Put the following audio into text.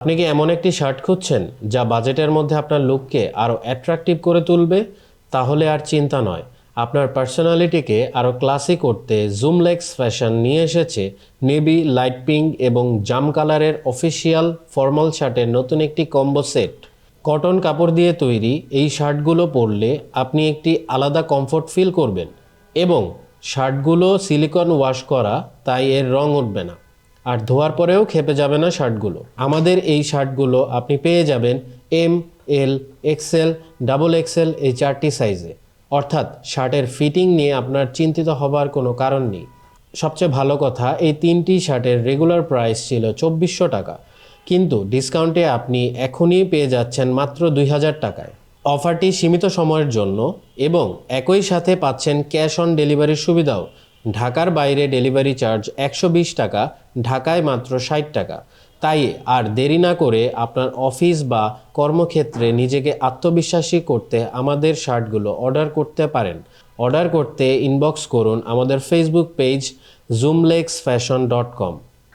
আপনি কি এমন একটি শার্ট খুঁজছেন যা বাজেটের মধ্যে আপনার লুককে আরও অ্যাট্রাকটিভ করে তুলবে? তাহলে আর চিন্তা নয়, আপনার পার্সোনালিটিকে আরও ক্লাসি করতে জুমলেক্স ফ্যাশন নিয়ে এসেছে নেভি, লাইট পিঙ্ক এবং জাম কালারের অফিসিয়াল ফর্মাল শার্টের নতুন একটি কম্বো সেট। কটন কাপড় দিয়ে তৈরি এই শার্টগুলো পরলে আপনি একটি আলাদা কমফোর্ট ফিল করবেন এবং শার্টগুলো সিলিকন ওয়াশ করা, তাই এর রং উঠবে না আর ধোয়ার পরেও ক্ষেপে যাবে না শার্টগুলো। আমাদের এই শার্টগুলো আপনি পেয়ে যাবেন এম, এল, এক্সেল, ডাবল এক্সেল এই 4টি সাইজে। অর্থাৎ শার্টের ফিটিং নিয়ে আপনার চিন্তিত হবার কোনো কারণ নেই। সবচেয়ে ভালো কথা, এই 3টি শার্টের রেগুলার প্রাইস ছিল 2400 টাকা, কিন্তু ডিসকাউন্টে আপনি এখনই পেয়ে যাচ্ছেন মাত্র 2000 টাকায়। অফারটি সীমিত সময়ের জন্য এবং একই সাথে পাচ্ছেন ক্যাশ অন ডেলিভারির সুবিধাও। ঢাকার বাইরে ডেলিভারি চার্জ 120 টাকা, ঢাকায় মাত্র 60 টাকা। তাই আর দেরি না করে আপনার অফিস বা কর্মক্ষেত্রে নিজেকে আত্মবিশ্বাসী করতে আমাদের শার্টগুলো অর্ডার করতে পারেন। অর্ডার করতে ইনবক্স করুন আমাদের ফেসবুক পেজ zoomlexfashion.com।